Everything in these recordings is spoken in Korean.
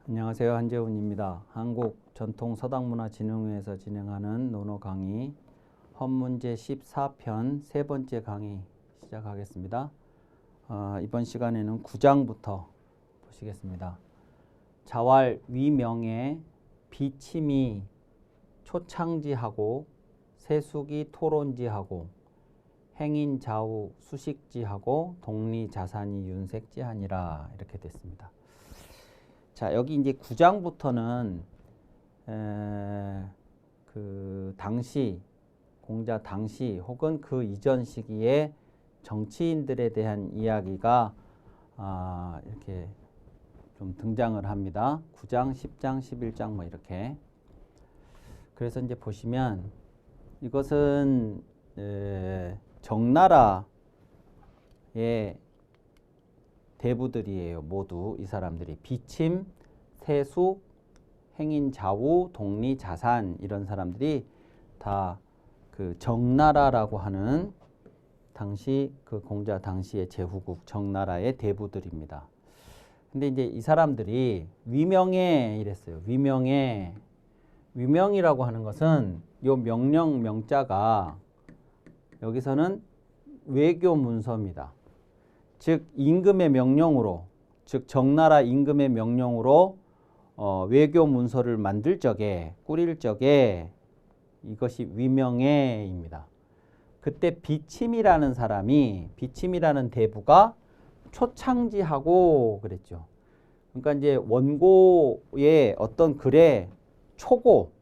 안녕하세요. 한재훈입니다. 한국전통서당문화진흥회에서 진행하는 논어 강의 헌문제 14편 세 번째 강의 시작하겠습니다. 이번 시간에는 9장부터 보시겠습니다. 자왈 위명에 비침이 초창지하고 세숙이 토론지하고 행인 좌우 수식지하고 동리자산이 윤색지하니라 이렇게 됐습니다. 자, 여기 이제 9장부터는 그 당시 공자 당시 혹은 그 이전 시기에 정치인들에 대한 이야기가 이렇게 좀 등장을 합니다. 9장, 10장, 11장 뭐 이렇게. 그래서 이제 보시면 이것은 정나라의 대부들이에요. 모두 이 사람들이 비침, 세숙, 행인, 좌우, 동리, 자산 이런 사람들이 다 그 정나라라고 하는 당시 그 공자 당시의 제후국 정나라의 대부들입니다. 근데 이제 이 사람들이 위명에 이랬어요. 위명이라고 하는 것은 요 명령 명자가 여기서는 외교 문서입니다. 즉 임금의 명령으로, 즉 정나라 임금의 명령으로 외교 문서를 만들 적에, 꾸릴 적에 이것이 위명회입니다. 그때 비침이라는 대부가 초창지하고 그랬죠. 그러니까 이제 원고의 어떤 글의 초고,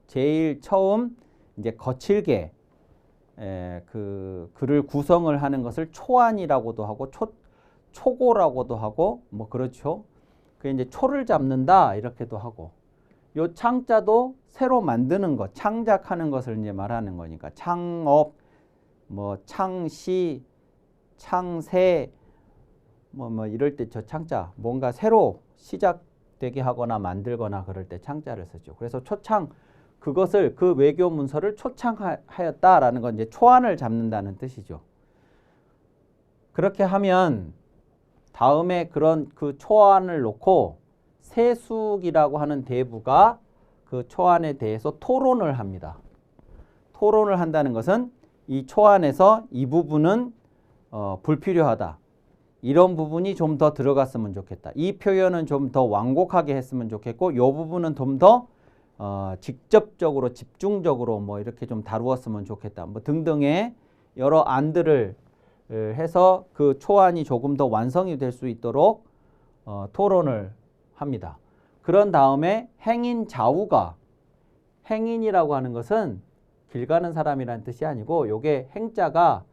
제일 처음 이제 거칠게 그 글을 구성을 하는 것을 초안이라고도 하고 초고라고도 하고 뭐 그렇죠. 그 이제 초를 잡는다 이렇게도 하고, 요 창자도 새로 만드는 것, 창작하는 것을 이제 말하는 거니까 창업, 뭐 창시, 창세 뭐 이럴 때 저 창자 뭔가 새로 시작되게 하거나 만들거나 그럴 때 창자를 쓰죠. 그래서 초창, 그것을 그 외교 문서를 초창하였다라는 건 이제 초안을 잡는다는 뜻이죠. 그렇게 하면 다음에 그런 그 초안을 놓고 세숙이라고 하는 대부가 그 초안에 대해서 토론을 합니다. 토론을 한다는 것은 이 초안에서 이 부분은 불필요하다. 이런 부분이 좀 더 들어갔으면 좋겠다. 이 표현은 좀 더 완곡하게 했으면 좋겠고 이 부분은 좀 더 직접적으로 집중적으로 뭐 이렇게 좀 다루었으면 좋겠다. 뭐 등등의 여러 안들을 해서 그 초안이 조금 더 완성이 될 수 있도록 토론을 합니다. 그런 다음에 행인 좌우가, 행인이라고 하는 것은 길 가는 사람이라는 뜻이 아니고 요게 행자가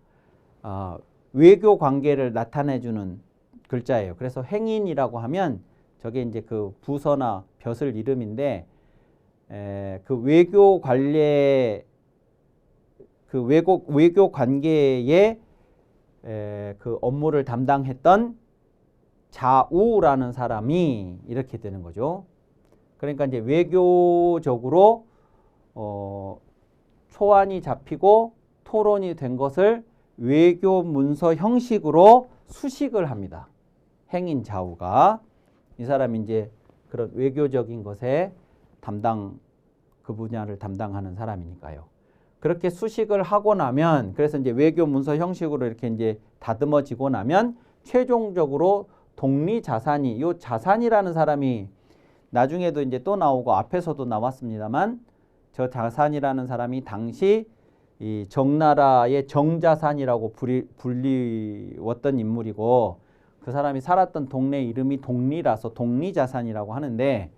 외교 관계를 나타내주는 글자예요. 그래서 행인이라고 하면 저게 이제 그 부서나 벼슬 이름인데 그 외교 관례, 그 외교 관계의 그 업무를 담당했던 자우라는 사람이 이렇게 되는 거죠. 그러니까 이제 외교적으로 초안이 잡히고 토론이 된 것을 외교 문서 형식으로 수식을 합니다. 행인 좌우가 이 사람이 이제 그런 외교적인 것에 그 분야를 담당하는 사람이니까요. 그렇게 수식을 하고 나면, 그래서 이제 외교 문서 형식으로 이렇게 이제 다듬어지고 나면 최종적으로 동리자산이, 요 자산이라는 사람이 나중에도 이제 또 나오고 앞에서도 나왔습니다만 저 자산이라는 사람이 당시 이 정나라의 정자산이라고 불리웠던 인물이고 그 사람이 살았던 동네 이름이 동리라서 동리자산이라고 하는데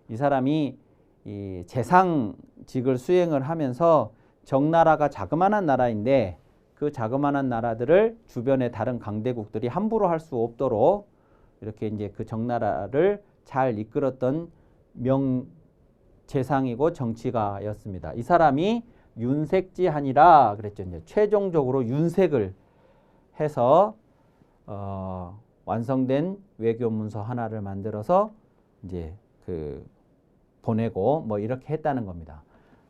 이 사람이 이 재상직을 수행을 하면서 정나라가 자그마한 나라인데 그 자그마한 나라들을 주변의 다른 강대국들이 함부로 할 수 없도록 이렇게 이제 그 정나라를 잘 이끌었던 명재상이고 정치가였습니다. 이 사람이 윤색지하니라 그랬죠. 이제 최종적으로 윤색을 해서 완성된 외교 문서 하나를 만들어서 이제 그 보내고 뭐 이렇게 했다는 겁니다.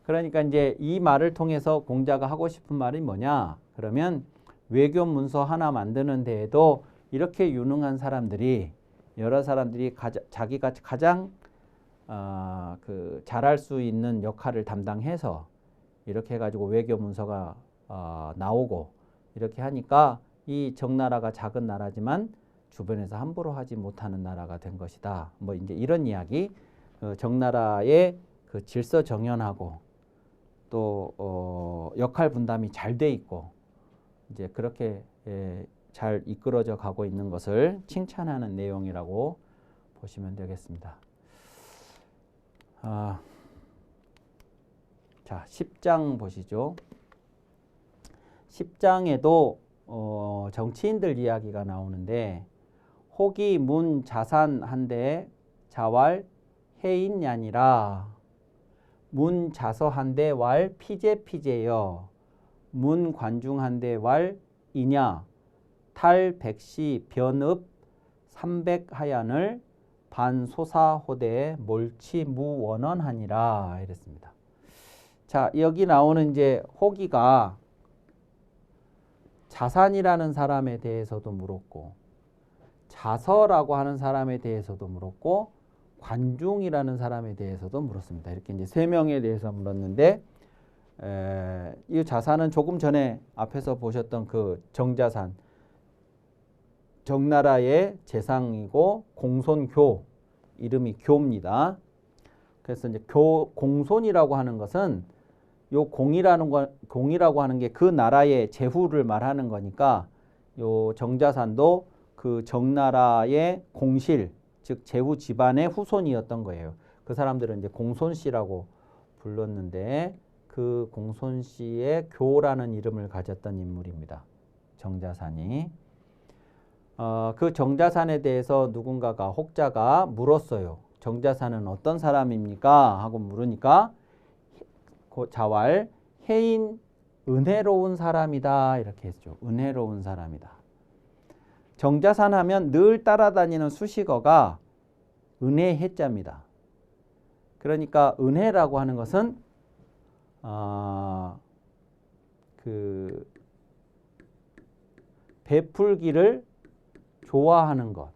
그러니까 이제 이 말을 통해서 공자가 하고 싶은 말이 뭐냐? 그러면 외교 문서 하나 만드는 데에도 이렇게 유능한 사람들이, 여러 사람들이 자기가 가장 그 잘할 수 있는 역할을 담당해서 이렇게 해가지고 외교 문서가 나오고 이렇게 하니까 이 정나라가 작은 나라지만 주변에서 함부로 하지 못하는 나라가 된 것이다. 뭐 이제 이런 이야기. 정나라의 그 질서 정연하고 또 역할 분담이 잘 돼 있고 이제 그렇게 잘 이끌어져 가고 있는 것을 칭찬하는 내용이라고 보시면 되겠습니다. 자, 10장 보시죠. 10장에도 정치인들 이야기가 나오는데 혹이 문 자산 한대 자왈 해인냐니라 문 자서 한대 왈 피제 피제여 문 관중 한대 왈 이냐 탈 백시 변읍 삼백하얀을 반소사호대에 몰치 무원언하니라 이랬습니다. 자, 여기 나오는 이제 호기가 자산이라는 사람에 대해서도 물었고 자서라고 하는 사람에 대해서도 물었고 관중이라는 사람에 대해서도 물었습니다. 이렇게 이제 세 명에 대해서 물었는데 이 자산은 조금 전에 앞에서 보셨던 그 정자산 정나라의 재상이고 공손교 이름이 교입니다. 그래서 이제 공손이라고 하는 것은 요 공이라고 하는 게 그 나라의 제후를 말하는 거니까 요 정자산도 그 정나라의 공실 즉 제후 집안의 후손이었던 거예요. 그 사람들은 이제 공손씨라고 불렀는데 그 공손씨의 교라는 이름을 가졌던 인물입니다. 정자산이. 그 정자산에 대해서 누군가가 혹자가 물었어요. 정자산은 어떤 사람입니까? 하고 물으니까 자왈 해인 은혜로운 사람이다 이렇게 했죠. 은혜로운 사람이다. 정자산 하면 늘 따라다니는 수식어가 은혜해자입니다. 그러니까 은혜라고 하는 것은 그 베풀기를 좋아하는 것,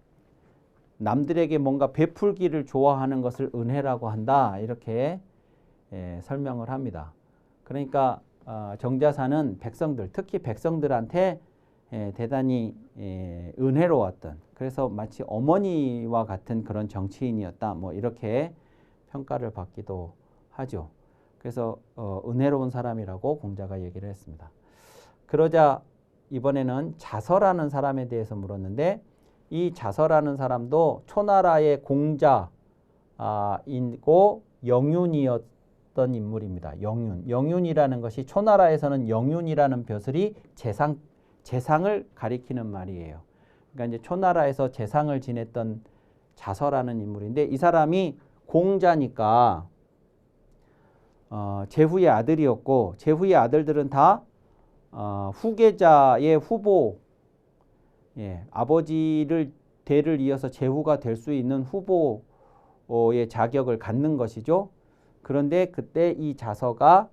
남들에게 뭔가 베풀기를 좋아하는 것을 은혜라고 한다 이렇게 설명을 합니다. 그러니까 정자산은 백성들, 특히 백성들한테 대단히 은혜로웠던 그래서 마치 어머니와 같은 그런 정치인이었다 뭐 이렇게 평가를 받기도 하죠. 그래서 은혜로운 사람이라고 공자가 얘기를 했습니다. 그러자 이번에는 자서라는 사람에 대해서 물었는데 이 자서라는 사람도 초나라의 공자이고 영윤이었던 인물입니다. 영윤이라는 것이 초나라에서는 영윤이라는 벼슬이 재상을 가리키는 말이에요. 그러니까 이제 초나라에서 재상을 지냈던 자서라는 인물인데 이 사람이 공자니까 제후의 아들이었고 제후의 아들들은 다 후계자의 후보, 아버지를 대를 이어서 제후가 될 수 있는 후보의 자격을 갖는 것이죠. 그런데 그때 이 자서가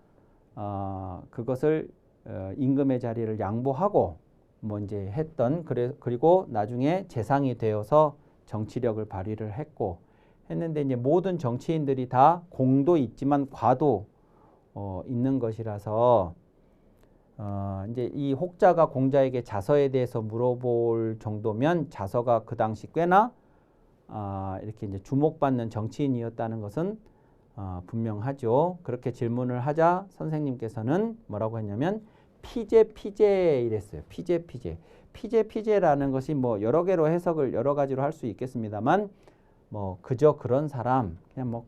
그것을 임금의 자리를 양보하고 뭐 이제 했던 그리고 나중에 재상이 되어서 정치력을 발휘를 했는데 이제 모든 정치인들이 다 공도 있지만 과도 있는 것이라서 이제 이 혹자가 공자에게 자서에 대해서 물어볼 정도면 자서가 그 당시 꽤나 이렇게 이제 주목받는 정치인이었다는 것은 분명하죠. 그렇게 질문을 하자 선생님께서는 뭐라고 했냐면 피제 이랬어요. 피제라는 것이 뭐 여러 개로 해석을 여러 가지로 할 수 있겠습니다만 뭐 그저 그런 사람 그냥 뭐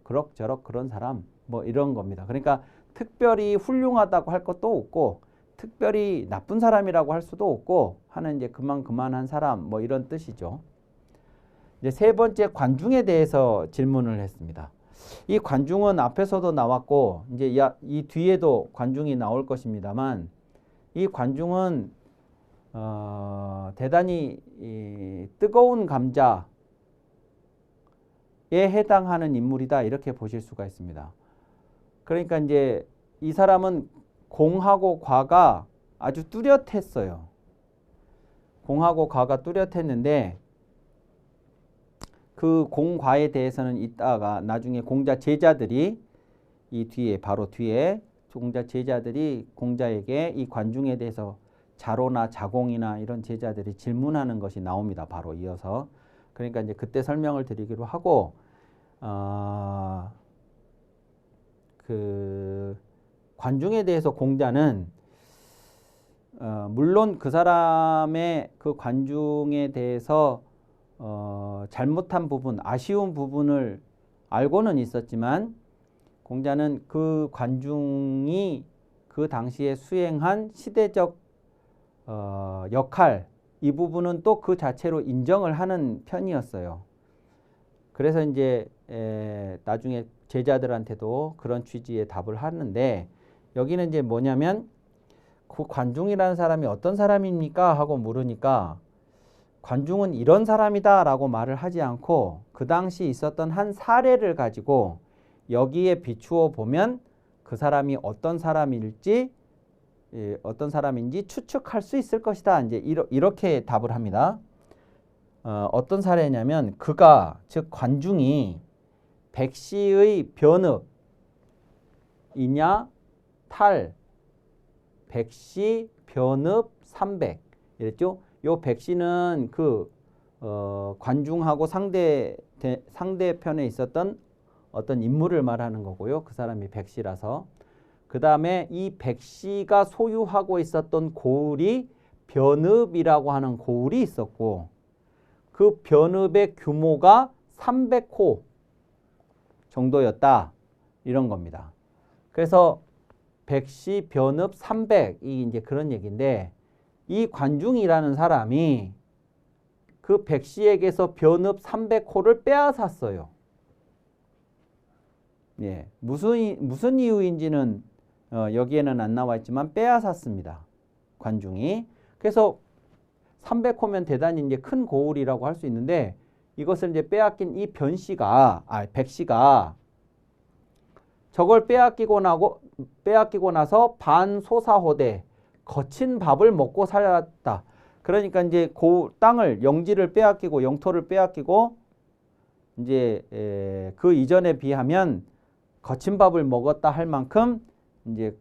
그럭저럭 그런 사람 뭐 이런 겁니다. 그러니까 특별히 훌륭하다고 할 것도 없고 특별히 나쁜 사람이라고 할 수도 없고 하는 이제 그만한 사람 뭐 이런 뜻이죠. 이제 세 번째 관중에 대해서 질문을 했습니다. 이 관중은 앞에서도 나왔고 이제 이 뒤에도 관중이 나올 것입니다만 이 관중은 대단히 뜨거운 감자에 해당하는 인물이다 이렇게 보실 수가 있습니다. 그러니까 이제 이 사람은 공하고 과가 아주 뚜렷했어요. 공하고 과가 뚜렷했는데 그 공과에 대해서는 이따가 나중에 공자 제자들이 이 뒤에 바로 뒤에 공자 제자들이 공자에게 이 관중에 대해서 자로나 자공이나 이런 제자들이 질문하는 것이 나옵니다. 바로 이어서. 그러니까 이제 그때 설명을 드리기로 하고 그 관중에 대해서 공자는 물론 그 사람의 그 관중에 대해서 잘못한 부분, 아쉬운 부분을 알고는 있었지만 공자는 그 관중이 그 당시에 수행한 시대적 역할, 이 부분은 또 그 자체로 인정을 하는 편이었어요. 그래서 이제 나중에 제자들한테도 그런 취지의 답을 하는데 여기는 이제 뭐냐면 그 관중이라는 사람이 어떤 사람입니까? 하고 물으니까 관중은 이런 사람이다 라고 말을 하지 않고 그 당시 있었던 한 사례를 가지고 여기에 비추어 보면 그 사람이 어떤 사람인지 추측할 수 있을 것이다. 이제 이렇게 답을 합니다. 어떤 사례냐면 그가 즉 관중이 백시의 변읍이냐 탈 백시 변읍 300 이랬죠. 요 백시는 그 관중하고 상대편에 있었던 어떤 인물을 말하는 거고요. 그 사람이 백시라서. 그 다음에 이 백시가 소유하고 있었던 고을이 변읍이라고 하는 고을이 있었고 그 변읍의 규모가 300호 정도였다. 이런 겁니다. 그래서 백시 변읍 300이 이제 그런 얘기인데 이 관중이라는 사람이 그 백시에게서 변읍 300호를 빼앗았어요. 예, 무슨 이유인지는 여기에는 안 나와 있지만 빼앗았습니다. 관중이. 그래서 300호면 대단히 이제 큰 고을이라고 할 수 있는데 이것을 이제 빼앗긴 이 백시가 저걸 빼앗기고 나서 반소사호대 거친 밥을 먹고 살았다. 그러니까 이제 땅을 영지를 빼앗기고 영토를 빼앗기고 이제 그 이전에 비하면 거친 밥을 먹었다 할 만큼 이제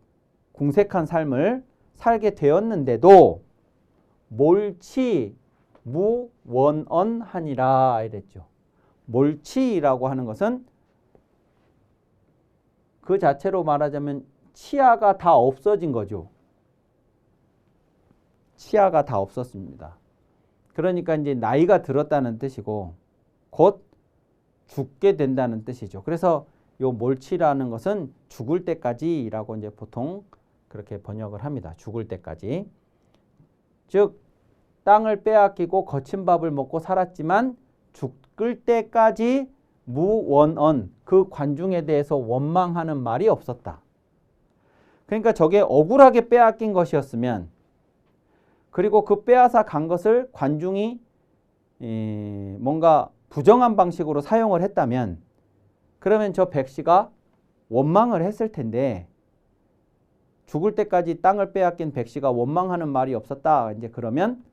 궁색한 삶을 살게 되었는데도 몰치 무원언하니라 이랬죠. 몰치라고 하는 것은 그 자체로 말하자면 치아가 다 없어진 거죠. 치아가 다 없었습니다. 그러니까 이제 나이가 들었다는 뜻이고 곧 죽게 된다는 뜻이죠. 그래서 요 몰치라는 것은 죽을 때까지라고 이제 보통 그렇게 번역을 합니다. 죽을 때까지. 즉 땅을 빼앗기고 거친 밥을 먹고 살았지만 죽을 때까지 무원언, 그 관중에 대해서 원망하는 말이 없었다. 그러니까 저게 억울하게 빼앗긴 것이었으면 그리고 그 빼앗아 간 것을 관중이 뭔가 부정한 방식으로 사용을 했다면 그러면 저 백시가 원망을 했을 텐데 죽을 때까지 땅을 빼앗긴 백시가 원망하는 말이 없었다. 이제 그러면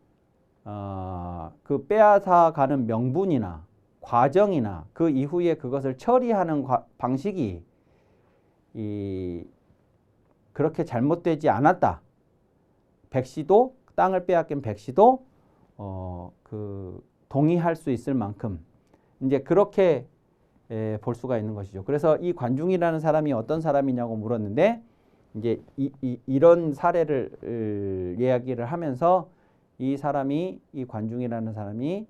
그 빼앗아 가는 명분이나 과정이나 그 이후에 그것을 처리하는 방식이 그렇게 잘못되지 않았다. 백시도 땅을 빼앗긴 백시도 동의할 수 있을 만큼 이제 그렇게 볼 수가 있는 것이죠. 그래서 이 관중이라는 사람이 어떤 사람이냐고 물었는데 이제 이런 사례를 이야기를 하면서 이 관중이라는 사람이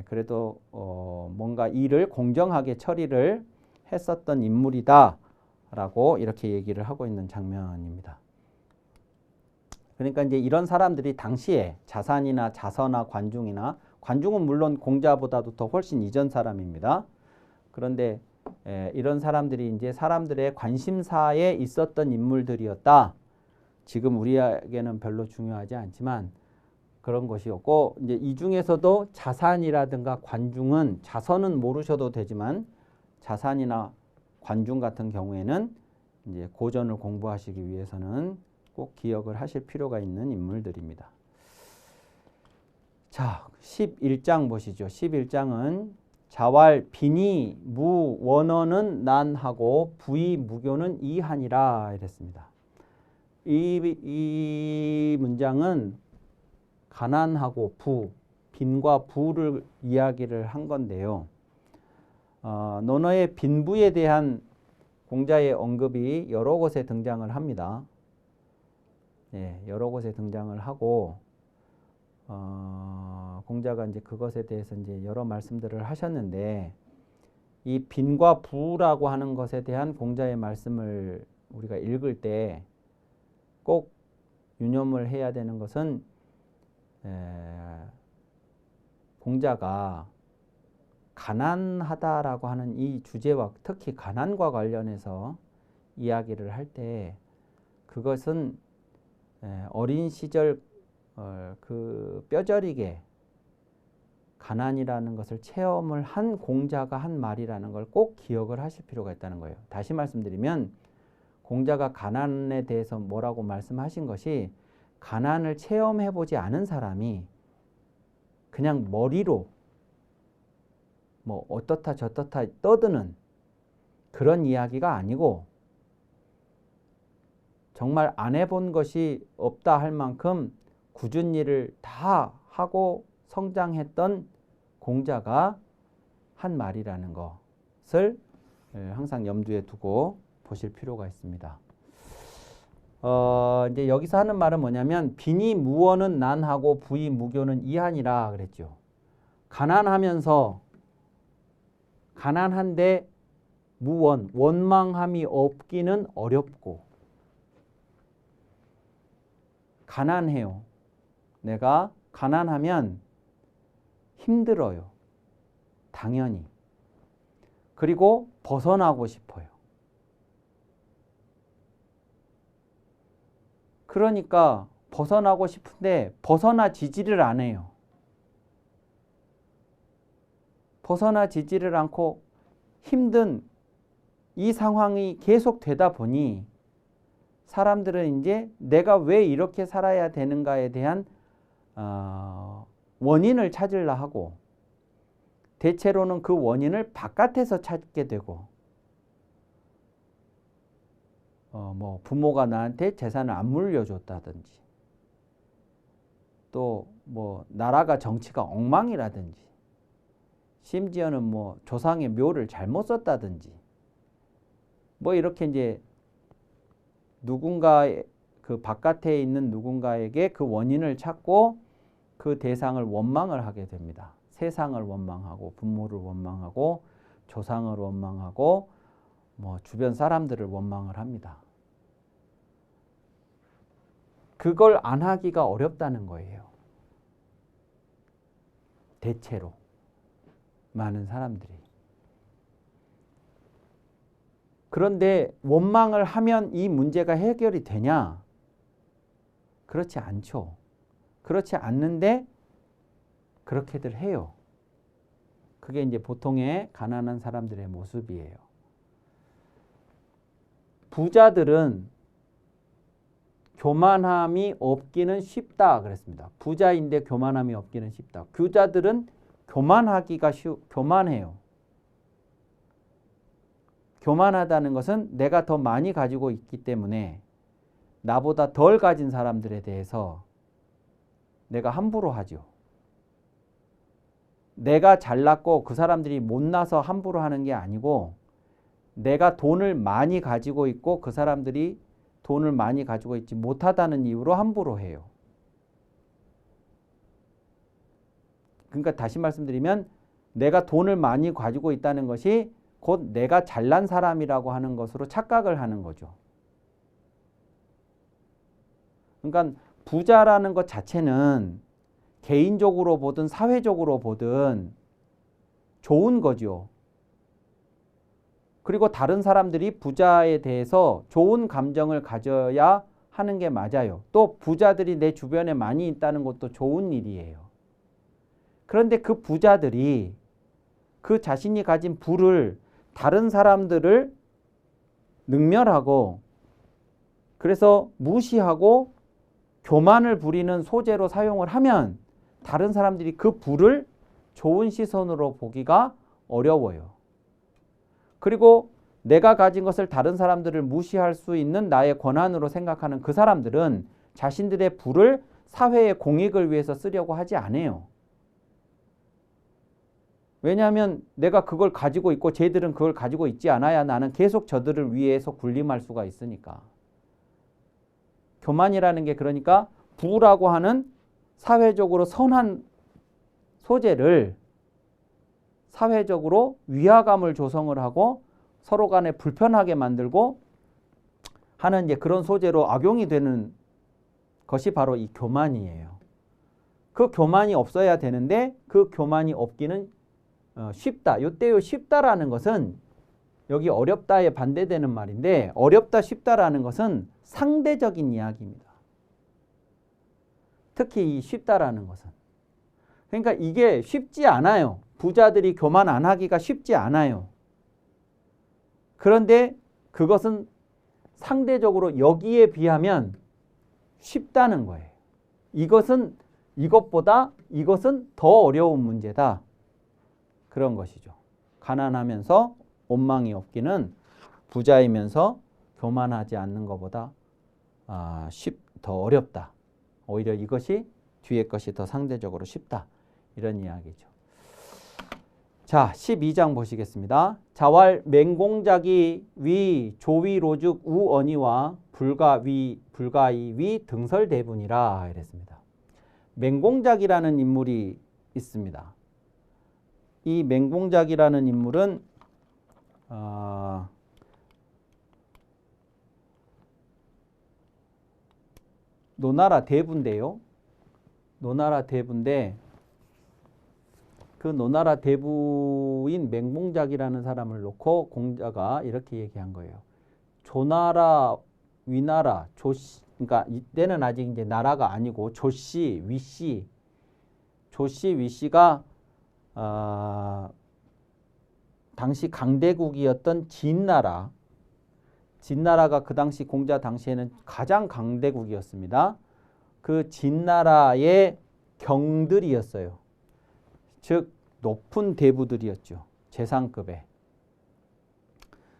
그래도 뭔가 일을 공정하게 처리를 했었던 인물이다라고 이렇게 얘기를 하고 있는 장면입니다. 그러니까 이제 이런 사람들이 당시에 자산이나 자서나 관중은 물론 공자보다도 더 훨씬 이전 사람입니다. 그런데 이런 사람들이 이제 사람들의 관심사에 있었던 인물들이었다. 지금 우리에게는 별로 중요하지 않지만 그런 것이었고 이제 이 중에서도 자산이라든가 관중은 자선은 모르셔도 되지만 자산이나 관중 같은 경우에는 이제 고전을 공부하시기 위해서는 꼭 기억을 하실 필요가 있는 인물들입니다. 자, 11장 보시죠. 11장은 자왈 빈이 무 원어는 난하고 부이 무교는 이하니라 이랬습니다. 이 문장은 가난하고 부, 빈과 부를 이야기를 한 건데요. 논어의 빈부에 대한 공자의 언급이 여러 곳에 등장을 합니다. 예, 여러 곳에 등장을 하고 공자가 이제 그것에 대해서 이제 여러 말씀들을 하셨는데 이 빈과 부라고 하는 것에 대한 공자의 말씀을 우리가 읽을 때 꼭 유념을 해야 되는 것은 공자가 가난하다라고 하는 이 주제와 특히 가난과 관련해서 이야기를 할 때 그것은 어린 시절 그 뼈저리게 가난이라는 것을 체험을 한 공자가 한 말이라는 걸 꼭 기억을 하실 필요가 있다는 거예요. 다시 말씀드리면 공자가 가난에 대해서 뭐라고 말씀하신 것이 가난을 체험해보지 않은 사람이 그냥 머리로 뭐 어떻다 저떻다 떠드는 그런 이야기가 아니고 정말 안 해본 것이 없다 할 만큼 굳은 일을 다 하고 성장했던 공자가 한 말이라는 것을 항상 염두에 두고 보실 필요가 있습니다. 이제 여기서 하는 말은 뭐냐면 빈이 무원은 난하고 부이 무교는 이하니라 그랬죠. 가난하면서 가난한데 무원, 원망함이 없기는 어렵고 가난해요. 내가 가난하면 힘들어요. 당연히. 그리고 벗어나고 싶어요. 그러니까 벗어나고 싶은데 벗어나지지를 않아요. 벗어나지지를 않고 힘든 이 상황이 계속 되다 보니 사람들은 이제 내가 왜 이렇게 살아야 되는가에 대한 원인을 찾으려 하고 대체로는 그 원인을 바깥에서 찾게 되고 뭐 부모가 나한테 재산을 안 물려줬다든지 또 뭐 나라가 정치가 엉망이라든지 심지어는 뭐 조상의 묘를 잘못 썼다든지 뭐 이렇게 이제 누군가 그 바깥에 있는 누군가에게 그 원인을 찾고 그 대상을 원망을 하게 됩니다. 세상을 원망하고 부모를 원망하고 조상을 원망하고 뭐 주변 사람들을 원망을 합니다. 그걸 안 하기가 어렵다는 거예요. 대체로 많은 사람들이. 그런데 원망을 하면 이 문제가 해결이 되냐? 그렇지 않죠. 그렇지 않는데 그렇게들 해요. 그게 이제 보통의 가난한 사람들의 모습이에요. 부자들은 교만함이 없기는 쉽다 그랬습니다. 부자인데 교만함이 없기는 쉽다. 부자들은 교만하기가 교만해요. 교만하다는 것은 내가 더 많이 가지고 있기 때문에 나보다 덜 가진 사람들에 대해서 내가 함부로 하죠. 내가 잘났고 그 사람들이 못나서 함부로 하는 게 아니고 내가 돈을 많이 가지고 있고 그 사람들이 돈을 많이 가지고 있지 못하다는 이유로 함부로 해요. 그러니까 다시 말씀드리면 내가 돈을 많이 가지고 있다는 것이 곧 내가 잘난 사람이라고 하는 것으로 착각을 하는 거죠. 그러니까 부자라는 것 자체는 개인적으로 보든 사회적으로 보든 좋은 거죠. 그리고 다른 사람들이 부자에 대해서 좋은 감정을 가져야 하는 게 맞아요. 또 부자들이 내 주변에 많이 있다는 것도 좋은 일이에요. 그런데 그 부자들이 그 자신이 가진 부를 다른 사람들을 능멸하고 그래서 무시하고 교만을 부리는 소재로 사용을 하면 다른 사람들이 그 부를 좋은 시선으로 보기가 어려워요. 그리고 내가 가진 것을 다른 사람들을 무시할 수 있는 나의 권한으로 생각하는 그 사람들은 자신들의 부를 사회의 공익을 위해서 쓰려고 하지 않아요. 왜냐하면 내가 그걸 가지고 있고 쟤들은 그걸 가지고 있지 않아야 나는 계속 저들을 위해서 군림할 수가 있으니까. 교만이라는 게 그러니까 부라고 하는 사회적으로 선한 소재를 사회적으로 위화감을 조성을 하고 서로 간에 불편하게 만들고 하는 이제 그런 소재로 악용이 되는 것이 바로 이 교만이에요. 그 교만이 없어야 되는데 그 교만이 없기는 쉽다. 요때요 쉽다라는 것은 여기 어렵다에 반대되는 말인데 어렵다 쉽다라는 것은 상대적인 이야기입니다. 특히 이 쉽다라는 것은. 그러니까 이게 쉽지 않아요. 부자들이 교만 안 하기가 쉽지 않아요. 그런데 그것은 상대적으로 여기에 비하면 쉽다는 거예요. 이것은 더 어려운 문제다. 그런 것이죠. 가난하면서 원망이 없기는 부자이면서 교만하지 않는 것보다 더 어렵다. 오히려 이것이 뒤에 것이 더 상대적으로 쉽다. 이런 이야기죠. 자, 12장 보시겠습니다. 자왈 맹공작이 위 조위로죽 우언이와 불가이 위 등설대분이라 이랬습니다. 맹공작이라는 인물이 있습니다. 이 맹공작이라는 인물은 노나라 대부인데요. 노나라 대부인데 그 노나라 대부인 맹공작이라는 사람을 놓고 공자가 이렇게 얘기한 거예요. 조나라, 위나라, 조씨, 그러니까 이때는 아직 이제 나라가 아니고 조씨, 위씨, 위씨가 당시 강대국이었던 진나라가 그 당시 공자 당시에는 가장 강대국이었습니다. 그 진나라의 경들이었어요. 즉 높은 대부들이었죠. 재상급의.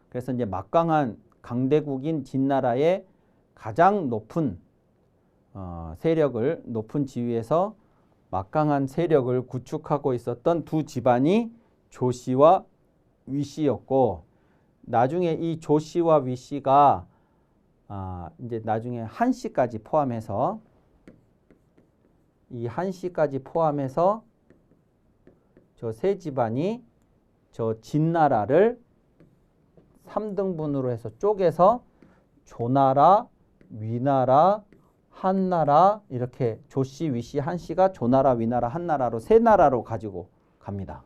그래서 이제 막강한 강대국인 진나라의 가장 높은 세력을 높은 지위에서 막강한 세력을 구축하고 있었던 두 집안이 조씨와 위씨였고 나중에 이 조씨와 위씨가 이제 나중에 한씨까지 포함해서 이 한씨까지 포함해서 저 세 집안이 저 진나라를 3등분으로 해서 쪼개서 조나라, 위나라, 한나라 이렇게 조씨, 위씨, 한씨가 조나라, 위나라, 한나라로 세 나라로 가지고 갑니다.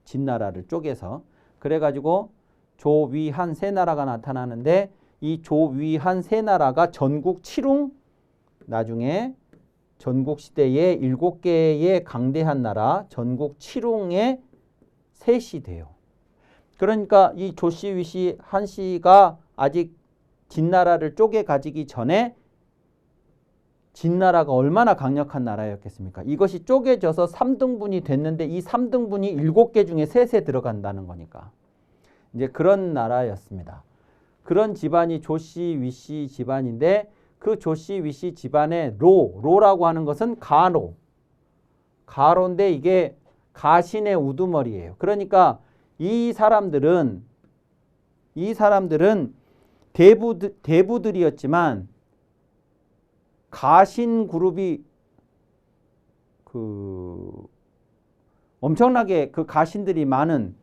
진나라를 쪼개서. 그래가지고 조, 위, 한 세 나라가 나타나는데 이 조, 위, 한 세 나라가 전국 칠웅 나중에 전국 시대에 7개의 강대한 나라 전국 칠웅의 셋이 돼요. 그러니까 이 조씨, 위씨, 한씨가 아직 진나라를 쪼개 가지기 전에 진나라가 얼마나 강력한 나라였겠습니까? 이것이 쪼개져서 3등분이 됐는데 이 3등분이 7개 중에 셋에 들어간다는 거니까. 이제 그런 나라였습니다. 그런 집안이 조씨, 위씨 집안인데 그 조씨, 위씨 집안의 로라고 하는 것은 가로인데 이게 가신의 우두머리예요. 그러니까 이 사람들은 대부들이었지만 가신 그룹이 엄청나게 그 가신들이 많은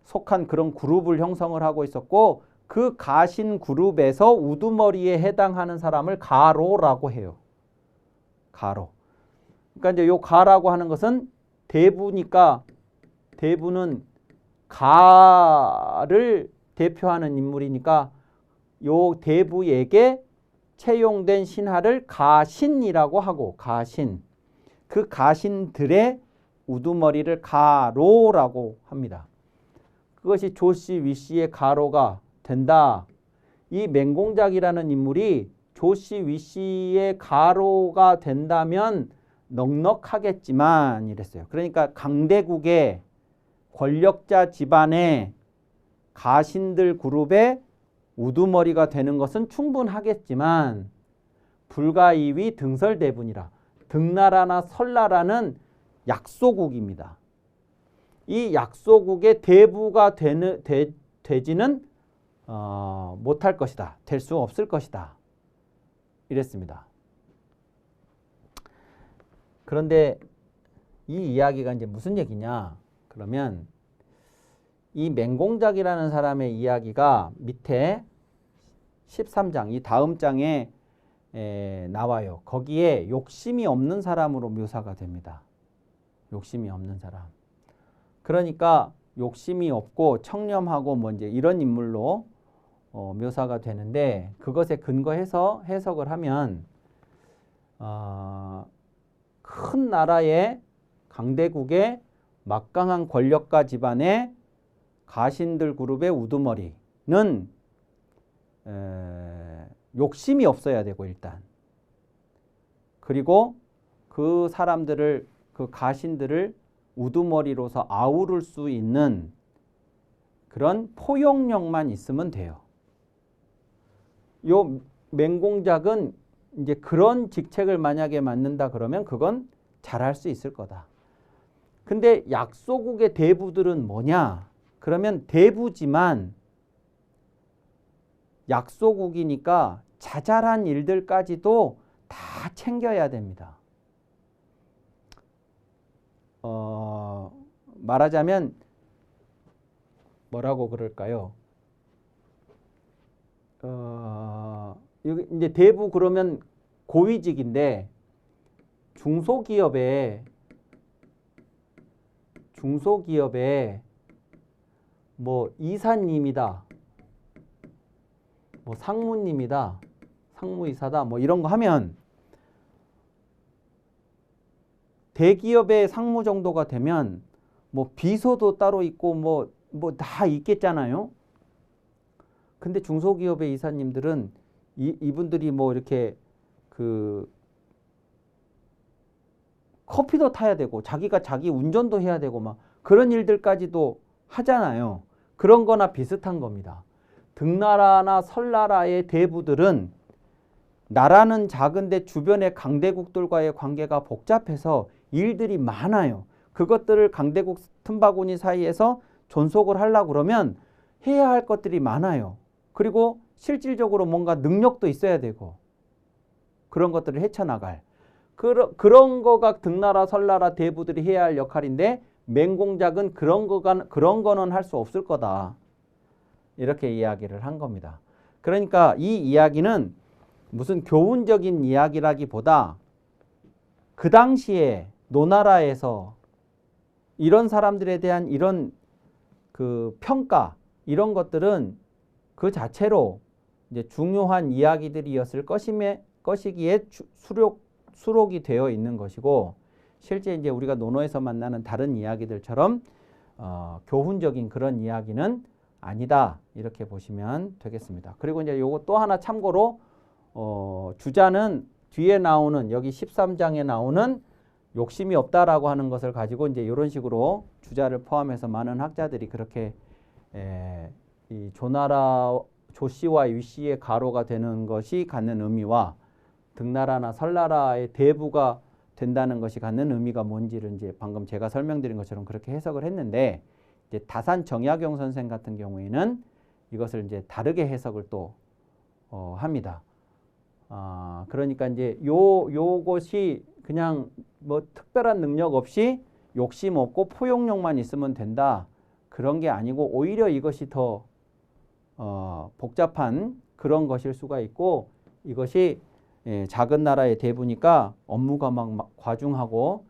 속한 그런 그룹을 형성을 하고 있었고 그 가신 그룹에서 우두머리에 해당하는 사람을 가로라고 해요. 가로. 그러니까 이제 요 가라고 하는 것은 대부니까 대부는 가를 대표하는 인물이니까 요 대부에게 채용된 신하를 가신이라고 하고 가신. 그 가신들의 우두머리를 가로라고 합니다. 그것이 조씨, 위씨의 가로가 된다. 이 맹공작이라는 인물이 조씨, 위씨의 가로가 된다면 넉넉하겠지만 이랬어요. 그러니까 강대국의 권력자 집안의 가신들 그룹의 우두머리가 되는 것은 충분하겠지만 불가이위 등설대분이라. 등나라나 설나라는 약소국입니다. 이 약소국의 대부가 되지는 못할 것이다. 될 수 없을 것이다. 이랬습니다. 그런데 이 이야기가 이제 무슨 얘기냐? 그러면 이 맹공작이라는 사람의 이야기가 밑에 13장, 이 다음 장에 나와요. 거기에 욕심이 없는 사람으로 묘사가 됩니다. 욕심이 없는 사람. 그러니까 욕심이 없고 청렴하고 뭐 이제 이런 인물로 묘사가 되는데 그것에 근거해서 해석을 하면 큰 나라의 강대국의 막강한 권력가 집안의 가신들 그룹의 우두머리는 욕심이 없어야 되고 일단 그리고 그 사람들을 그 가신들을 우두머리로서 아우를 수 있는 그런 포용력만 있으면 돼요. 요 맹공작은 이제 그런 직책을 만약에 맡는다 그러면 그건 잘할 수 있을 거다. 근데 약소국의 대부들은 뭐냐? 그러면 대부지만 약소국이니까 자잘한 일들까지도 다 챙겨야 됩니다. 말하자면 뭐라고 그럴까요? 이제 대부 그러면 고위직인데 중소기업에 뭐 이사님이다, 뭐 상무님이다, 상무이사다, 뭐 이런 거 하면 대기업의 상무 정도가 되면 뭐 비서도 따로 있고 뭐 다 있겠잖아요. 근데 중소기업의 이사님들은 이분들이 뭐 이렇게 그 커피도 타야 되고 자기가 자기 운전도 해야 되고 막 그런 일들까지도 하잖아요. 그런 거나 비슷한 겁니다. 등나라나 설나라의 대부들은 나라는 작은데 주변의 강대국들과의 관계가 복잡해서 일들이 많아요. 그것들을 강대국 틈바구니 사이에서 존속을 하려고 그러면 해야 할 것들이 많아요. 그리고 실질적으로 뭔가 능력도 있어야 되고 그런 것들을 헤쳐나갈 그런 거가 등나라 설나라 대부들이 해야 할 역할인데 맹공작은 그런 거는 할 수 없을 거다. 이렇게 이야기를 한 겁니다. 그러니까 이 이야기는 무슨 교훈적인 이야기라기보다 그 당시에 노나라에서 이런 사람들에 대한 이런 그 평가 이런 것들은 그 자체로 이제 중요한 이야기들이었을 것이기에 수록이 되어 있는 것이고 실제 이제 우리가 논어에서 만나는 다른 이야기들처럼 교훈적인 그런 이야기는 아니다 이렇게 보시면 되겠습니다. 그리고 이제 요거 또 하나 참고로 주자는 뒤에 나오는 여기 13장에 나오는 욕심이 없다라고 하는 것을 가지고 이제 이런 식으로 주자를 포함해서 많은 학자들이 그렇게 이 조씨와 위씨의 가로가 되는 것이 갖는 의미와 등나라나 설나라의 대부가 된다는 것이 갖는 의미가 뭔지를 이제 방금 제가 설명드린 것처럼 그렇게 해석을 했는데 이제 다산 정약용 선생 같은 경우에는 이것을 이제 다르게 해석을 또 합니다. 그러니까 이제 요것이 그냥 뭐 특별한 능력 없이 욕심 없고 포용력만 있으면 된다. 그런 게 아니고 오히려 이것이 더 복잡한 그런 것일 수가 있고 이것이 작은 나라의 대부니까 업무가 막 과중하고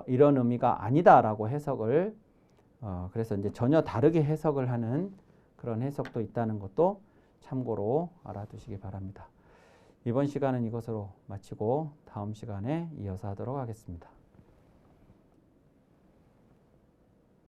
이런 의미가 아니다라고 해석을 그래서 이제 전혀 다르게 해석을 하는 그런 해석도 있다는 것도 참고로 알아두시기 바랍니다. 이번 시간은 이것으로 마치고 다음 시간에 이어서 하도록 하겠습니다.